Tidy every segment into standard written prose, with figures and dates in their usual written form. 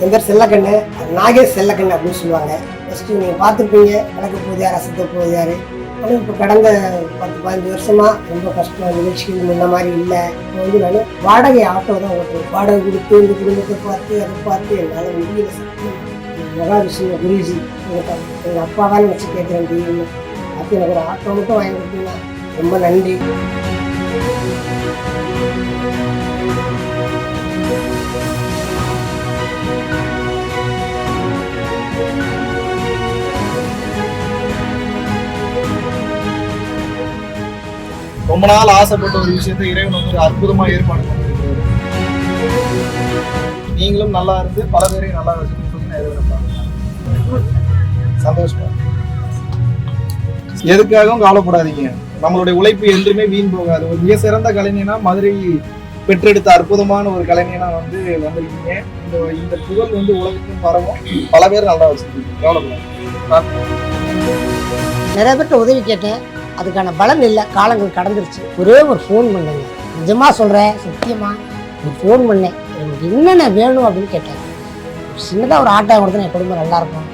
என் பேர் செல்லக்கண்ணு, நாகேஷ் செல்லக்கண்ணு அப்படின்னு சொல்லுவாங்க. ஃபஸ்ட்டு நீங்கள் பார்த்துருப்பீங்க வடக்கு போதியார் அசத்த போதியார். ஆனால் இப்போ கடந்த 10-15 வருஷமா ரொம்ப கஷ்டம். நிகழ்ச்சிகள் முன்ன மாதிரி இல்லை. இப்போ வந்து நான் வாடகை ஆட்டோ தான் ஓட்டுவேன். வாடகை கொடுத்து இந்த குடும்பத்தை பார்த்து அதை பார்த்து என்னால் முடியல. மகாவிஷ்ணு குருஜி எங்கள் அப்பாவான்னு வச்சு கேட்குறேன். திடீர்னு பார்த்து எனக்கு ஒரு ஆட்டோ மட்டும் வாங்கி கொடுத்தீங்கன்னா ரொம்ப நன்றி. ரொம்ப நாள் ஆசைப்பட்ட ஒரு விஷயத்தை இறைவன் வந்து அற்புதமா ஏற்பாடு பண்ணிருக்காரு. நீங்களும் நல்லா இருந்து பல பேரையும் நல்லா வச்சுக்கணும்னு சொல்லி நான் எதிர்பார்க்கிறேன். சந்தோஷமா. எதுக்காகவும் கவலைப்படாதீங்க. நம்மளுடைய உழைப்பு என்றுமே வீண் போகாது. ஒரு மிக சிறந்த கலைஞனா மதுரை பெற்றெடுத்த அற்புதமான ஒரு கலைஞனா வந்து வந்திருக்கீங்க. இந்த புகழ் வந்து உலகத்துக்கும் பரவும். பல பேர் நல்லா வச்சிருக்கீங்க. கவலைப்படாது. நிறைய பேர்ட்ட உதவி கேட்டேன். அதுக்கான பலன் இல்லை. காலங்கள் கடந்துருச்சு. ஒரே ஒரு ஃபோன் பண்ணுங்க. நிஜமாக சொல்கிறேன், சத்தியமாக ஒரு ஃபோன் பண்ணேன். எனக்கு என்னென்ன வேணும் அப்படின்னு கேட்டேன். சின்னதாக ஒரு ஆட்டோ கொடுத்தா என் குடும்பம் நல்லாயிருக்கும்.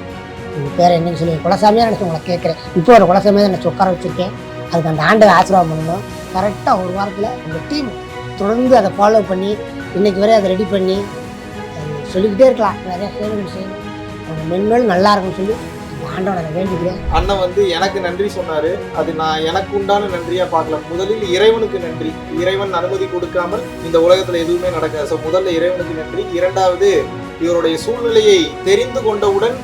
உங்கள் பேரை என்னன்னு சொல்லி குலசாமியாக நினச்சி உங்களை கேட்குறேன். இப்போ ஒரு குலசாமியாக நினச்சி உட்கார வச்சுருக்கேன். அதுக்கு அந்த ஆண்டை ஆசீர்வாதம் பண்ணணும். கரெக்டாக ஒரு வாரத்தில் உங்கள் டீம் தொடர்ந்து அதை ஃபாலோ பண்ணி இன்றைக்கி வரை அதை ரெடி பண்ணி சொல்லிக்கிட்டே இருக்கலாம். நிறையா சேவைகள் செய்யணும். அவங்க மென்மேலும் நல்லா இருக்குன்னு சொல்லி அண்ணன் வந்து எனக்கு நன்றி சொன்னாரு. அது நான் எனக்கு உண்டான நன்றியா பார்க்கல. முதலில் இறைவனுக்கு நன்றி. இறைவன் அனுமதி கொடுக்காமல் இந்த உலகத்துல எதுவுமே நடக்காது. முதல்ல இறைவனுக்கு நன்றி. இரண்டாவது, இவருடைய சூழ்நிலையை தெரிந்து கொண்டவுடன்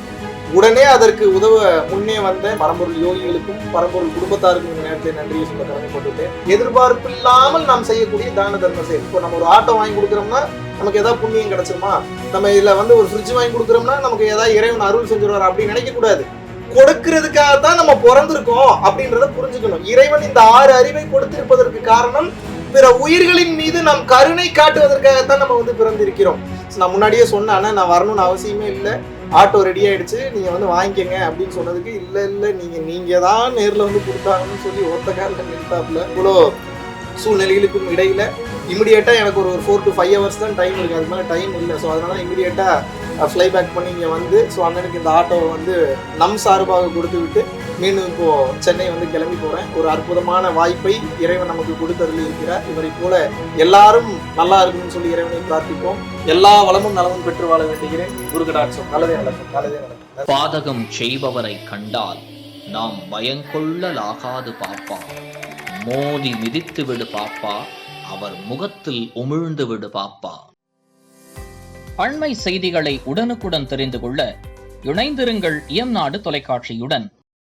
உடனே அதற்கு உதவ முன்னே வந்த பரம்பொருள் யோகிகளுக்கும் பரம்பொருள் குடும்பத்தாருக்கும் இந்த நேரத்தை நன்றியை சொல்ல கடமைப்பட்டுட்டேன். எதிர்பார்ப்பு இல்லாமல் நாம் செய்யக்கூடிய தான தர்ம செயல். இப்போ நம்ம ஒரு ஆட்டோ வாங்கி கொடுக்குறோம்னா நமக்கு ஏதாவது புண்ணியம் கிடைச்சிருமா? நம்ம இதுல வந்து ஒரு ஃப்ரிட்ஜ் வாங்கி கொடுக்குறோம்னா நமக்கு ஏதாவது இறைவன் அருள் செஞ்சிருவார் அப்படின்னு நினைக்க கூடாது. கொடுக்கிறதுக்காக தான் நம்ம பிறந்திருக்கோம் அப்படின்றத புரிஞ்சுக்கணும். இறைவன் இந்த 6 அறிவை கொடுத்திருப்பதற்கு காரணம் பிற உயிர்களின் மீது நம் கருணை காட்டுவதற்காகத்தான் நம்ம வந்து பிறந்திருக்கிறோம். நான் முன்னாடியே சொன்னேன், நான் வரணும்னு அவசியமே இல்லை, ஆட்டோ ரெடி ஆயிடுச்சு, நீங்க வந்து வாங்கிக்கங்க அப்படின்னு சொன்னதுக்கு இல்ல நீங்க தான் நேர்ல வந்து கொடுத்தாங்கன்னு சொல்லி ஒத்த காலில் நிறுத்தாப்புல. இவ்வளோ சூழ்நிலைகளுக்கும் இடையில இமிடியேட்டா எனக்கு ஒரு 4 to 5 hours தான் டைம் இருக்கு. அது மாதிரி டைம் இல்லை. ஸோ அதனால இமிடியேட்டா ஃப்ளை பேக் பண்ணி இங்கே வந்து ஸோ அண்ணனுக்கு இந்த ஆட்டோவை வந்து நம் சார்பாக கொடுத்து விட்டு மீண்டும் இப்போ சென்னை வந்து கிளம்பி போறேன். ஒரு அற்புதமான வாய்ப்பை இறைவன் நமக்கு கொடுத்ததில் இருக்கிறார். இவரை போல எல்லாரும் நல்லா இருக்குன்னு சொல்லி இறைவனை பிரார்த்திப்போம். எல்லா வளமும் நலமும் பெற்று வாழ வேண்டுகிறேன். குருகடாட்சம். நல்லதே நடக்கும், நல்லதே நடக்கும். பாதகம் செய்பவரை கண்டால் நாம் பயங்கொள்ளலாகாது பாப்பா. மோதி மிதித்து விடு பாப்பா, அவர் முகத்தில் உமிழ்ந்து விடு பாப்பா. அண்மை செய்திகளை உடனுக்குடன் தெரிந்து கொள்ள இணைந்திருங்கள் இயம்நாடு தொலைக்காட்சியுடன்.